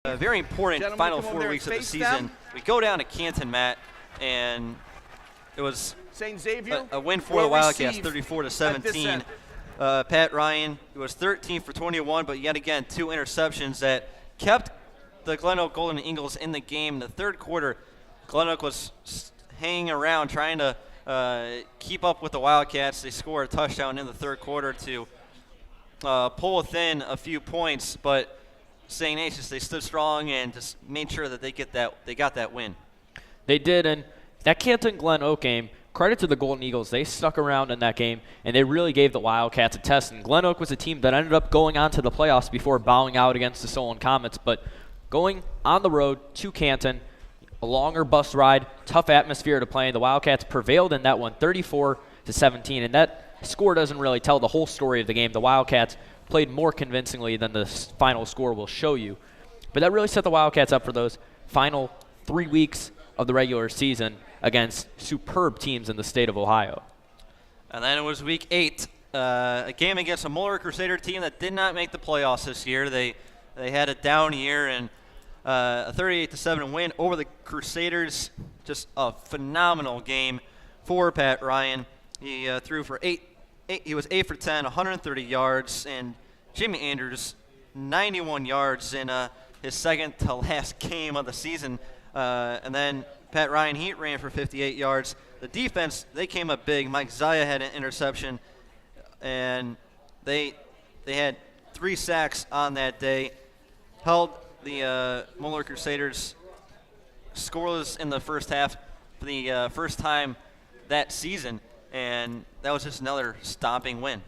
Very important Gentlemen, final come 4 over there weeks of and the face season. them. We go down to Canton, Matt, and it was St. Xavier a win for will the Wildcats, receive 34 to at this 17. end. Pat Ryan was 13 for 21, but yet again 2 interceptions that kept the Glen Oak Golden Eagles in the game. In the third quarter, Glen Oak was hanging around trying to keep up with the Wildcats. They score a touchdown in the third quarter to pull within a few points, but St. Ignatius, they stood strong and just made sure that they got that win. They did, and that Canton Glen Oak game, credit to the Golden Eagles. They stuck around in that game, and they really gave the Wildcats a test. And Glen Oak was a team that ended up going on to the playoffs before bowing out against the Solon Comets. But going on the road to Canton, a longer bus ride, tough atmosphere to play in. The Wildcats prevailed in that one, 34 to 17, and that score doesn't really tell the whole story of the game. The Wildcats played more convincingly than the final score will show you. But that really set the Wildcats up for those final 3 weeks of the regular season against superb teams in the state of Ohio. And then it was week 8, a game against a Moeller Crusader team that did not make the playoffs this year. They had a down year, and a 38-7 win over the Crusaders. Just a phenomenal game for Pat Ryan. He threw for he was 8 for 10, 130 yards, and Jimmy Andrews, 91 yards in his second to last game of the season. And then Pat Ryan, he ran for 58 yards. The defense, they came up big. Mike Zaya had an interception, and they had 3 sacks on that day. Held the Moeller Crusaders scoreless in the first half for the first time that season, and that was just another stomping win.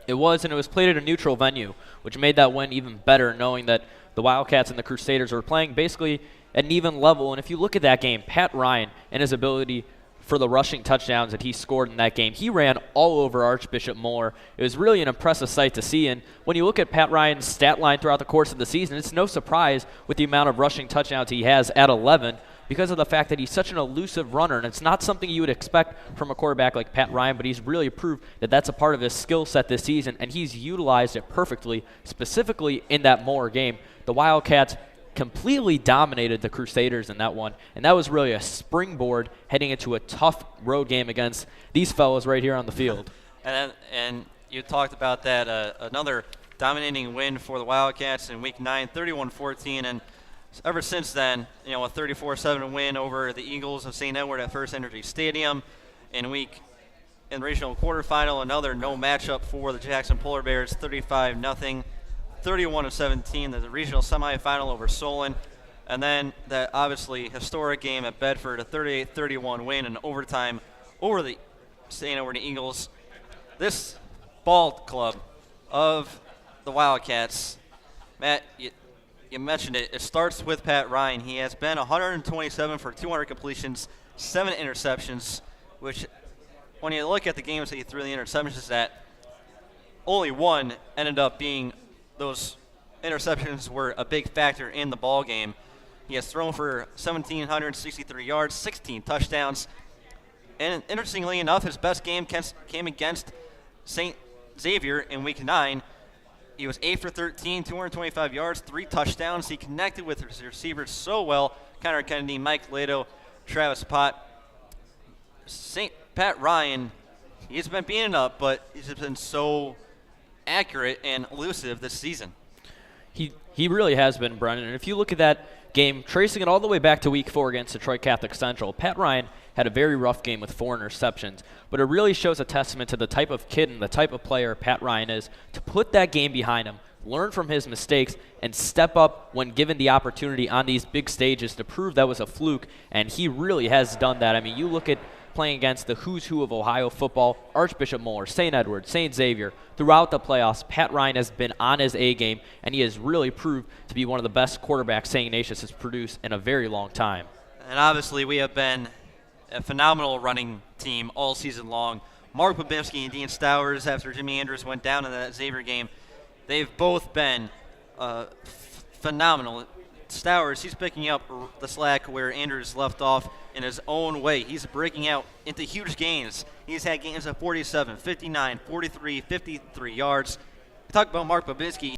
It was, and it was played at a neutral venue, which made that win even better, knowing that the Wildcats and the Crusaders were playing basically at an even level. And if you look at that game, Pat Ryan and his ability for the rushing touchdowns that he scored in that game, he ran all over Archbishop Moeller. It was really an impressive sight to see. And when you look at Pat Ryan's stat line throughout the course of the season, it's no surprise with the amount of rushing touchdowns he has at 11, because of the fact that he's such an elusive runner, and it's not something you would expect from a quarterback like Pat Ryan, but he's really proved that that's a part of his skill set this season, and he's utilized it perfectly, specifically in that Moeller game. The Wildcats completely dominated the Crusaders in that one, and that was really a springboard heading into a tough road game against these fellows right here on the field. And you talked about that, another dominating win for the Wildcats in Week 9, 31-14, and ever since then, a 34-7 win over the Eagles of St. Edward at First Energy Stadium. In regional quarterfinal, another no matchup for the Jackson Polar Bears, 35-0, 31-17, the regional semifinal over Solon. And then that obviously historic game at Bedford, a 38-31 win in overtime over the St. Edward Eagles. This ball club of the Wildcats, Matt, you mentioned it. It starts with Pat Ryan. He has been 127 for 200 completions, 7 interceptions, which when you look at the games that he threw the interceptions at, only one ended up being those interceptions were a big factor in the ball game. He has thrown for 1,763 yards, 16 touchdowns. And interestingly enough, his best game came against St. Xavier in Week 9. He was 8 for 13, 225 yards, 3 touchdowns. He connected with his receivers so well. Connor Kennedy, Mike Lato, Travis Pott. Pat Ryan, he's been beaten up, but he's just been so accurate and elusive this season. He really has been, Brennan. And if you look at that game, tracing it all the way back to Week 4 against Detroit Catholic Central, Pat Ryan had a very rough game with 4 interceptions, but it really shows a testament to the type of kid and the type of player Pat Ryan is to put that game behind him, learn from his mistakes, and step up when given the opportunity on these big stages to prove that was a fluke, and he really has done that. I mean, you look at playing against the who's who of Ohio football, Archbishop Moeller, St. Edward, St. Xavier. Throughout the playoffs, Pat Ryan has been on his A game, and he has really proved to be one of the best quarterbacks St. Ignatius has produced in a very long time. And obviously we have been a phenomenal running team all season long. Mark Babinski and Dean Stowers, after Jimmy Andrews went down in that Xavier game, they've both been phenomenal. Stowers, he's picking up the slack where Andrews left off in his own way. He's breaking out into huge gains. He's had gains of 47, 59, 43, 53 yards. Talk about Mark Babinski.